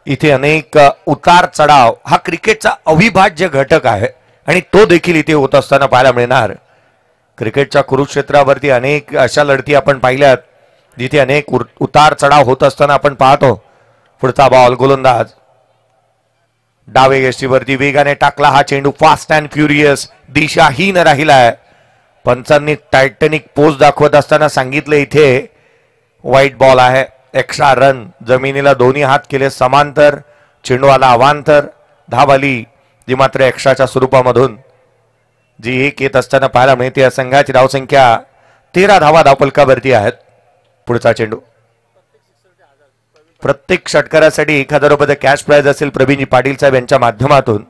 इथे अनेक उतार चढाव हा क्रिकेटचा अविभाज्य घटक आहे आणि तो देखील इथे होत असताना पाहायला मिळणार. क्रिकेटच्या कुरुक्षेत्रावरती अनेक अशा लढती आपण पाहिल्यात जिथे अनेक उतार चढाव होत असताना आपण पाहतो. पुढचा बॉल गोलंदाज डावे यष्टीवरती वेगाने टाकला. हा चेंडू फास्ट अँड फ्युरियस दिशाहीन राहिलाय. पंचांनी टायटॅनिक पोज दाखवत असताना सांगितलं इथे व्हाईट बॉल आहे. Extra run. जमिनीला दोन्ही हात केले समांतर. चेंडू आला अवांतर. धाव आली जी मात्र एक्स्ट्राच्या स्वरूपामधून जी 1 येत असताना पाहायला मिळते. या संघाची धावसंख्या 13 धावा धावफलकावरती आहेत. पुढचा चेंडू प्रत्येक षटकारासाठी 1000 रुपयाचा कॅश प्राइज असेल प्रवीणजी पाटील साहेब यांच्या माध्यमातून.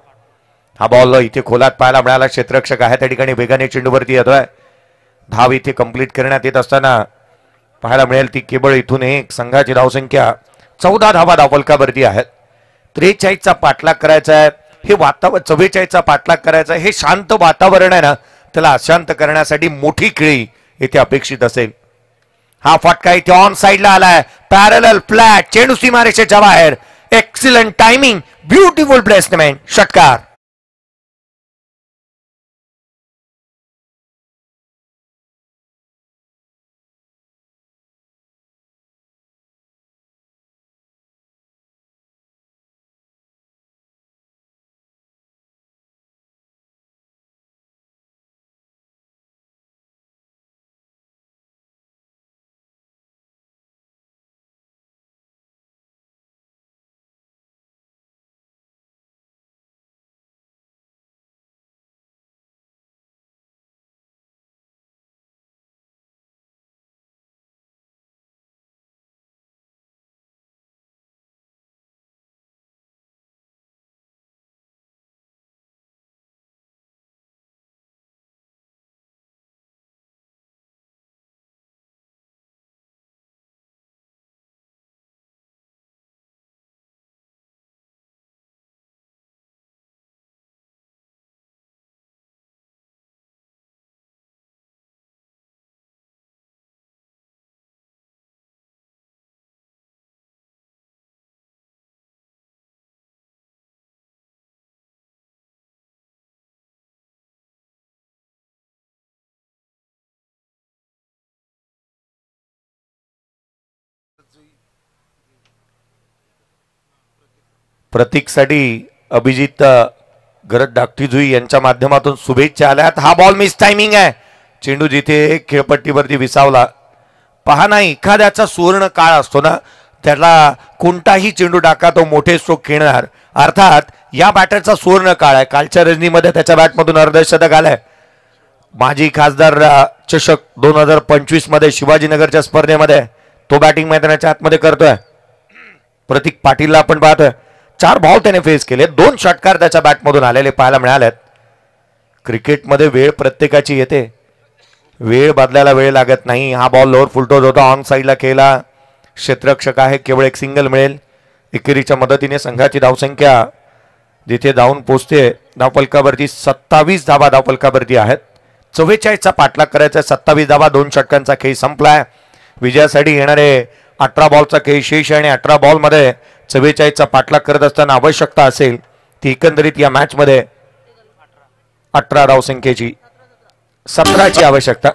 हा बॉल इथे खोलात पाहायला मिळाला. क्षेत्ररक्षक आहे त्या ठिकाणी वेगाने चेंडूवरती येतोय. धाव इथे कंप्लीट करण्यात येत असताना पाहायला मिळेल ती केवळ इथून एक. संघाची धावसंख्या 14 धावा धावफलकावरती आहेत. 43चा पाठलाग करायचा आहे. हे वातावरण 44चा पाठलाग करायचा आहे. हे शांत वातावरण आहे ना, त्याला अशांत करण्यासाठी मोठी खेळी इथे अपेक्षित असेल. हा फटका इथे ऑन साइडला आलाय. पॅरलल फ्लॅट चेंडू सीमारेषेच्या बाहेर. एक्सिलंट टायमिंग, ब्युटिफुल प्लेसमेंट, षटकार. प्रतीकसाठी अभिजित गरज धाकटीजुई यांच्या माध्यमातून शुभेच्छा आल्यात. हा बॉल मिस टायमिंग आहे. चेंडू जिथे खेळपट्टीवरती विसावला. पहा ना, एखाद्याचा सुवर्ण काळ असतो ना, त्याला कोणताही चेंडू टाका तो मोठे स्ट्रोक खेळणार. अर्थात या बॅटरचा सुवर्ण काळ आहे. कालच्या रजनीमध्ये त्याच्या बॅटमधून अर्धशतक आलंय. माजी खासदार चषक 2025 मध्ये शिवाजीनगरच्या स्पर्धेमध्ये तो बॅटिंग मैदानाच्या आतमध्ये करतोय. प्रतीक पाटीलला आपण पाहतोय. 4 बॉल त्याने फेस केले. 2 षटकार त्याच्या बॅटमधून आलेले पाहायला मिळालेत. क्रिकेटमध्ये वेळ प्रत्येकाची येते. वेळ बदलायला वेळ लागत नाही. हा बॉल लोअर फुलटोज होता. ऑन साइडला केला. क्षेत्ररक्षक आहे. केवळ एक सिंगल मिळेल. एकेरीच्या मदतीने संघाची धावसंख्या जिथे धावून पोहोचते धावफलकावरती 27 धावा धावफलकावरती आहेत. 44चा पाठलाग करायचा. 27 धावा, 2 षटकांचा खेळ संपलाय. विजयासाठी येणारे 18 बॉलचा खेळ शेष आणि 18 बॉलमध्ये 44चा पाठलाग करत असताना आवश्यकता असेल ती एकंदरीत या मॅच मध्ये 18 धावसंख्येची 17ची आवश्यकता.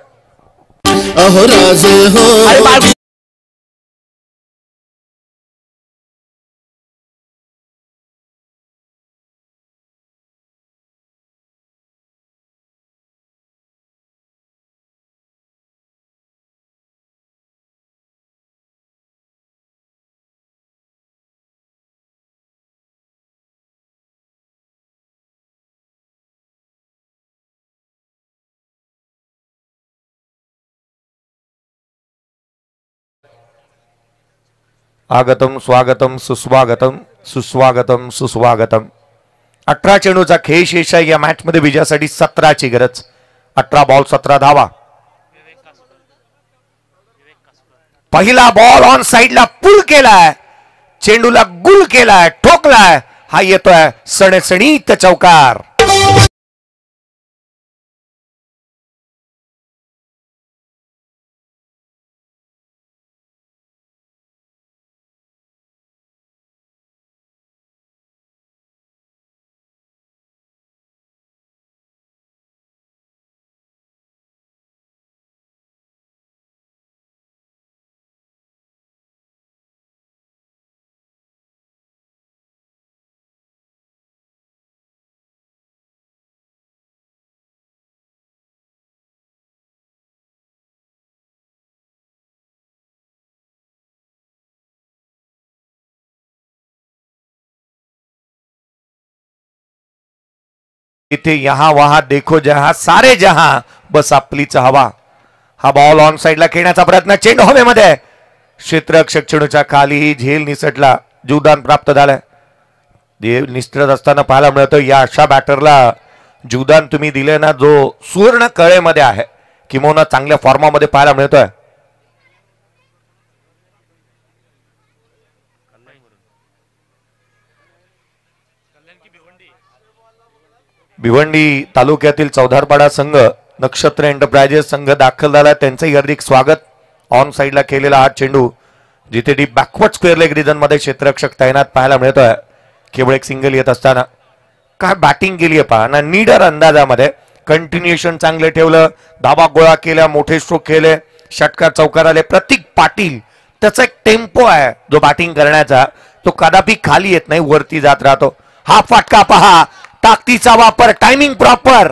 आगतम स्वागतम सुस्वागतम सुस्वागतम सुस्वागतम. 18 चेंडूचा खेळ शेष आहे. या मॅच मध्ये विजयासाठी 17ची गरज. 18 बॉल 17 धावा. पहिला बॉल ऑन साइडला पुल केलाय. चेंडूला गुल केलाय, ठोकलाय. हा येतोय सणसणीत चौकार. इथे यहां वहां देखो जहां सारे जहां बस आपलीच हवा. हा बॉल ऑन साइडला खेळण्याचा प्रयत्न. चेंडू हवेमध्ये. क्षेत्ररक्षक चेंडूच्या खाली झेल निसटला. जीवदान प्राप्त झालंय. निस्त्रत असताना पाहायला मिळतं. या अशा बॅटरला जीवदान तुम्ही दिले ना, जो सुवर्ण कळेमध्ये आहे, किंवा चांगल्या फॉर्मामध्ये पाहायला मिळतोय. भिवंडी तालुक्यातील चौधारपाडा संघ नक्षत्र एंटरप्राइजेस संघ दाखल झाला. त्यांचंही हार्दिक स्वागत. ऑन साईडला केलेला हा चेंडू जिथे deep backward square leg region मध्ये क्षेत्ररक्षक तैनात पाहायला मिळतोय. केवळ एक सिंगल येत असताना काय बॅटिंग केली आहे पहा ना. नीडर अंदाजामध्ये कंटिन्युएशन चांगले ठेवलं, धाबा गोळा केल्या, मोठे स्ट्रोक केले, षटकार चौकार आले. प्रतीक पाटील त्याचा एक टेम्पो आहे जो बॅटिंग करण्याचा, तो कदापि खाली येत नाही, वरती जात राहतो. हा फटका पहा, ताकदीचा वापर, टायमिंग प्रॉपर.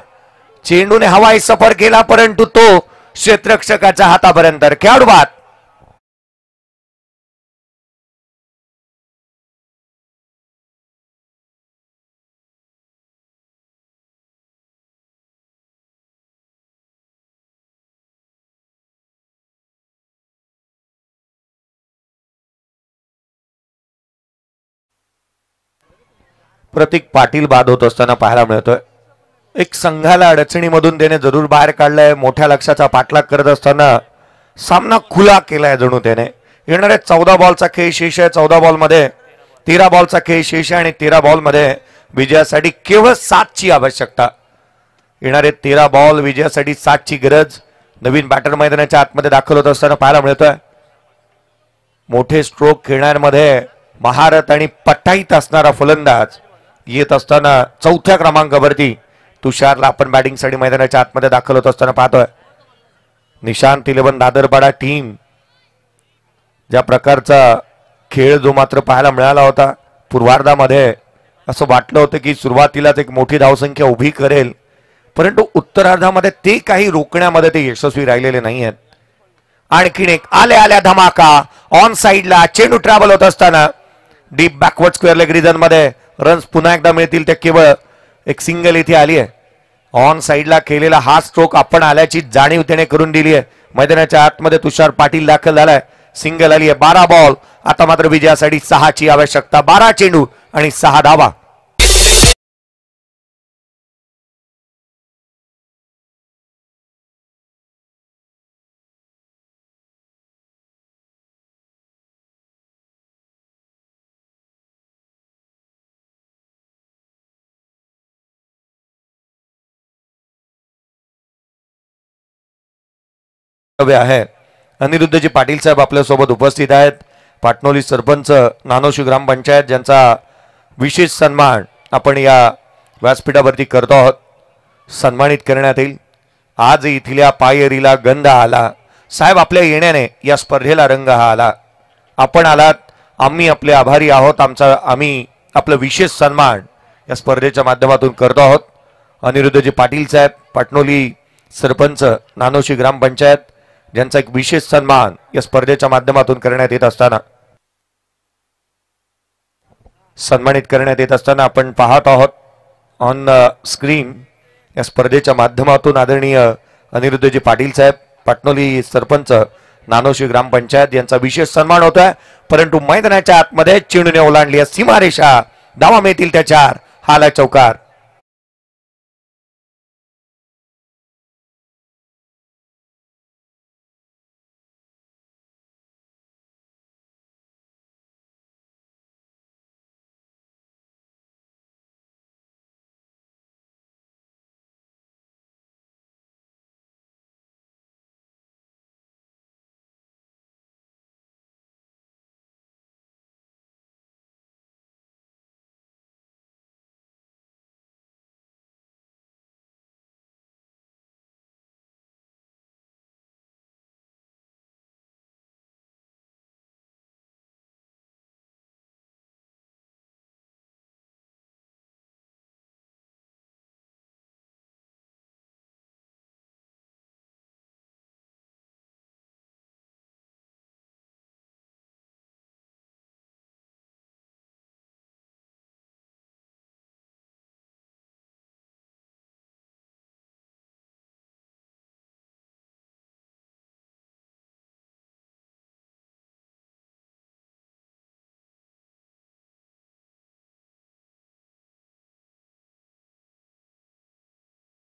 चेंडूने हवाई सफर केला परंतु तो क्षेत्ररक्षकाच्या हातापर्यंत. खेळाडू बाद. प्रतीक पाटील बाद होत असताना पाहायला मिळतोय. एक संघाला अडचणीमधून त्याने जरूर बाहेर काढलाय. मोठ्या लक्षाचा पाठलाग करत असताना सामना खुला केलाय जणू त्याने. येणारे 14 बॉलचा खेळ शेष आहे. 14 बॉलमध्ये 13 बॉलचा खेळ शेष आहे आणि 13 बॉलमध्ये विजयासाठी केवळ 7 ची आवश्यकता. येणारे 13 बॉल विजयासाठी 7 ची गरज. नवीन बॅटर मैदानाच्या आतमध्ये दाखल होत असताना पाहायला मिळतोय. मोठे स्ट्रोक खेळण्यामध्ये महारत आणि पट्टाईत असणारा फलंदाज येत असताना 4थ्या क्रमांकावरती तुषारला आपण बॅटिंगसाठी मैदानाच्या आतमध्ये दाखल होत असताना पाहतोय. निशांत 11 दादरपाडा टीम ज्या प्रकारचा खेळ जो मात्र पाहायला मिळाला होता पूर्वार्धामध्ये, असं वाटलं होतं की सुरुवातीलाच एक मोठी धावसंख्या उभी करेल, परंतु उत्तरार्धामध्ये ते काही रोखण्यामध्ये ते यशस्वी राहिलेले नाही आहेत. आणखीन एक आल्या धमाका. ऑन साईडला चेंडू ट्रॅव्हल होत असताना deep backward square leg region मध्ये रन्स पुन्हा एकदा मिळतील. ते केवळ एक सिंगल इथे आली आहे. ऑन साईडला केलेला हा स्ट्रोक आपण आल्याची जाणीव त्याने करून दिली आहे. मैदानाच्या आतमध्ये तुषार पाटील दाखल झालाय. सिंगल आली आहे. 12 बॉल. आता मात्र विजयासाठी 6 ची आवश्यकता. 12 चेंडू आणि 6 धावा. आहे. अनिरुद्धजी पाटील साहेब आपल्या सोबत उपस्थित आहेत. पाटणोली सरपंच, नानोशी ग्रामपंचायत ज्यांचा विशेष सन्मान आपण या व्यासपीठावरती करतो आहोत. सन्मानित करण्यात येईल. आज इथल्या पायरीला गंध आला. साहेब आपल्या येण्याने या स्पर्धेला रंग हा आला. आपण आलात, आम्ही आपले आभारी आहोत. आम्ही आपलं विशेष सन्मान या स्पर्धेच्या माध्यमातून करतो आहोत. अनिरुद्धजी पाटील साहेब, पाटणोली सरपंच, नानोशी ग्रामपंचायत ज्यांचा एक विशेष सन्मान या स्पर्धेच्या माध्यमातून करण्यात येत असताना आपण पाहत आहोत ऑन स्क्रीन या स्पर्धेच्या माध्यमातून आदरणीय अनिरुद्धजी पाटील साहेब, पाटणोली सरपंच, नानोशी ग्रामपंचायत यांचा विशेष सन्मान होत आहे. परंतु मैदानाच्या आतमध्ये चेंडूने ओलांडली सीमारेषा. धावा मिळतील त्या 4. हाला चौकार.